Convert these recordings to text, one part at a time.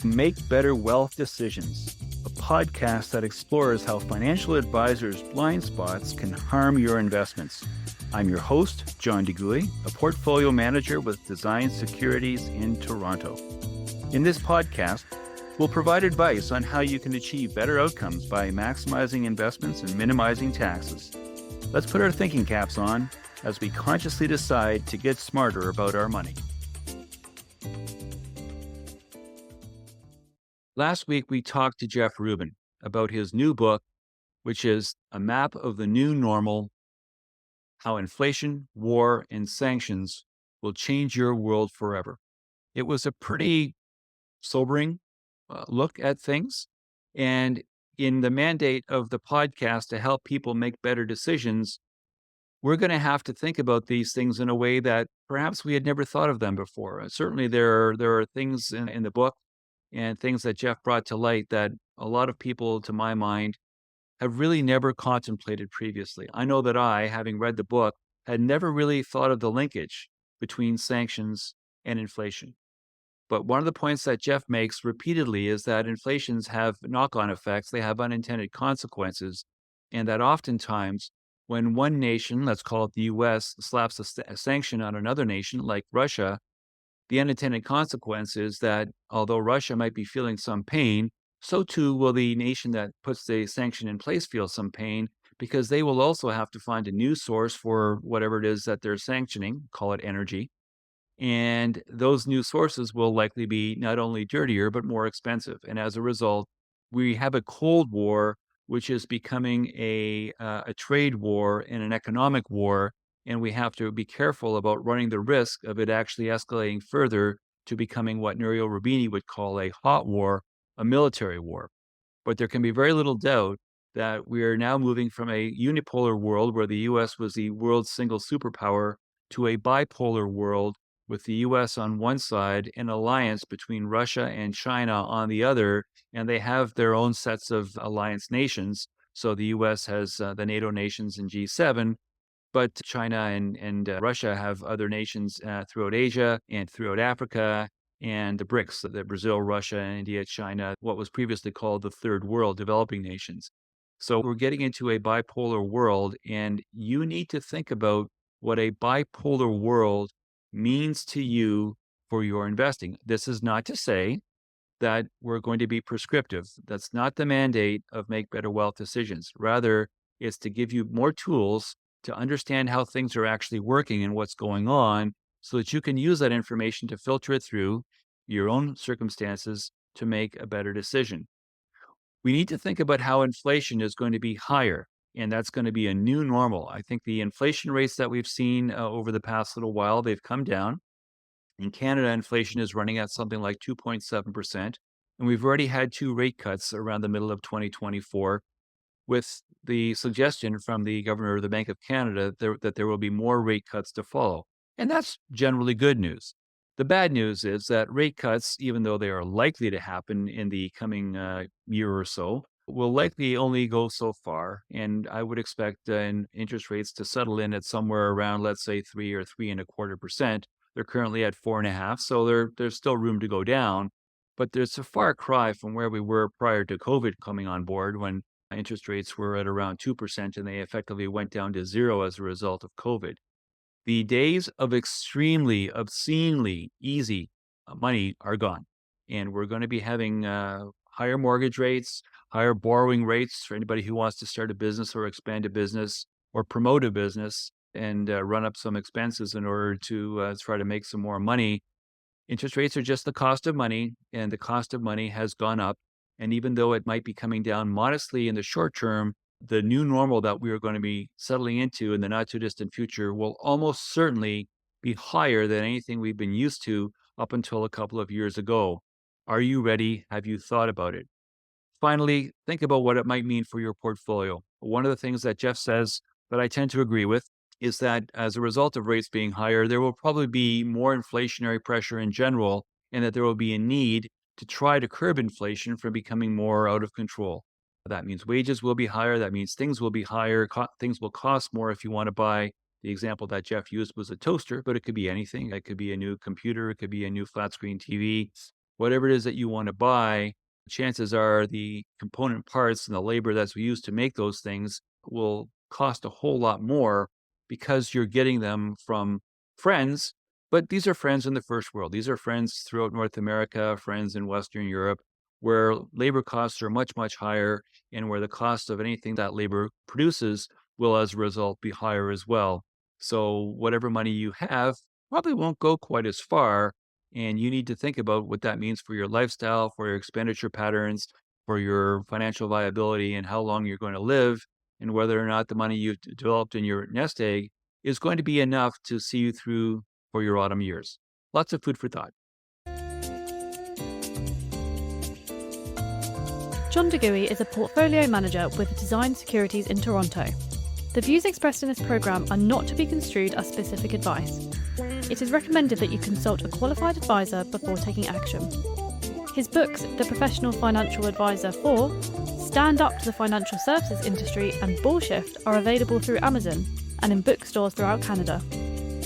Make Better Wealth Decisions, a podcast that explores how financial advisors' blind spots can harm your investments. I'm your host, John DeGuy, a portfolio manager with Design Securities in Toronto. In this podcast, we'll provide advice on how you can achieve better outcomes by maximizing investments and minimizing taxes. Let's put our thinking caps on as we consciously decide to get smarter about our money. Last week, we talked to Jeff Rubin about his new book, which is A Map of the New Normal: How Inflation, War, and Sanctions Will Change Your World Forever. It was a pretty sobering look at things. And in the mandate of the podcast to help people make better decisions, we're going to have to think about these things in a way that perhaps we had never thought of them before. Certainly, there are things in the book and things that Jeff brought to light that a lot of people, to my mind, have really never contemplated previously. I know that I, having read the book, had never really thought of the linkage between sanctions and inflation. But one of the points that Jeff makes repeatedly is that inflations have knock-on effects, they have unintended consequences, and that oftentimes when one nation, let's call it the US, slaps a sanction on another nation like Russia, the unintended consequence is that although Russia might be feeling some pain, so too will the nation that puts the sanction in place feel some pain, because they will also have to find a new source for whatever it is that they're sanctioning, call it energy. And those new sources will likely be not only dirtier, but more expensive. And as a result, we have a Cold War, which is becoming a trade war and an economic war. And we have to be careful about running the risk of it actually escalating further to becoming what Nouriel Roubini would call a hot war, a military war. But there can be very little doubt that we are now moving from a unipolar world where the US was the world's single superpower to a bipolar world with the US on one side, an alliance between Russia and China on the other, and they have their own sets of alliance nations. So the US has the NATO nations in G7, but China and Russia have other nations throughout Asia and throughout Africa, and the BRICS, the Brazil, Russia, India, China, what was previously called the Third World, developing nations. So we're getting into a bipolar world, and you need to think about what a bipolar world means to you for your investing. This is not to say that we're going to be prescriptive. That's not the mandate of Make Better Wealth Decisions. Rather, it's to give you more tools to understand how things are actually working and what's going on so that you can use that information to filter it through your own circumstances to make a better decision. We need to think about how inflation is going to be higher, and that's going to be a new normal. I think the inflation rates that we've seen over the past little while, they've come down. In Canada, inflation is running at something like 2.7%, and we've already had 2 rate cuts around the middle of 2024, with the suggestion from the governor of the Bank of Canada that there will be more rate cuts to follow. And that's generally good news. The bad news is that rate cuts, even though they are likely to happen in the coming year or so, will likely only go so far. And I would expect interest rates to settle in at somewhere around, let's say, 3 or 3.25%. They're currently at 4.5%, so there's still room to go down. But there's a far cry from where we were prior to COVID coming on board, when interest rates were at around 2% and they effectively went down to zero as a result of COVID. The days of extremely, obscenely easy money are gone. And we're going to be having higher mortgage rates, higher borrowing rates for anybody who wants to start a business or expand a business or promote a business and run up some expenses in order to try to make some more money. Interest rates are just the cost of money, and the cost of money has gone up. And even though it might be coming down modestly in the short term, the new normal that we are going to be settling into in the not too distant future will almost certainly be higher than anything we've been used to up until a couple of years ago. Are you ready? Have you thought about it? Finally, think about what it might mean for your portfolio. One of the things that Jeff says that I tend to agree with is that as a result of rates being higher, there will probably be more inflationary pressure in general, and that there will be a need to try to curb inflation from becoming more out of control. That means wages will be higher. That means things will be higher. Things will cost more if you want to buy. The example that Jeff used was a toaster, but it could be anything. It could be a new computer. It could be a new flat screen TV. whatever it is that you want to buy, chances are the component parts and the labor that's used to make those things will cost a whole lot more because you're getting them from friends. But these are friends in the first world. These are friends throughout North America, friends in Western Europe, where labor costs are much, much higher, and where the cost of anything that labor produces will, as a result, be higher as well. So whatever money you have probably won't go quite as far, and you need to think about what that means for your lifestyle, for your expenditure patterns, for your financial viability, and how long you're going to live, and whether or not the money you've developed in your nest egg is going to be enough to see you through for your autumn years. Lots of food for thought. John DeGooey is a portfolio manager with Design Securities in Toronto. The views expressed in this programme are not to be construed as specific advice. It is recommended that you consult a qualified advisor before taking action. His books, The Professional Financial Advisor 4, Stand Up to the Financial Services Industry and Bullshift are available through Amazon and in bookstores throughout Canada.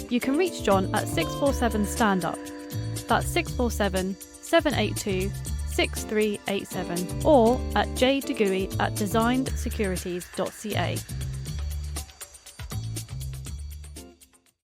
You can reach John at 647-STAND-UP. That's 647-782-6387 or at jdegooey@designedsecurities.ca.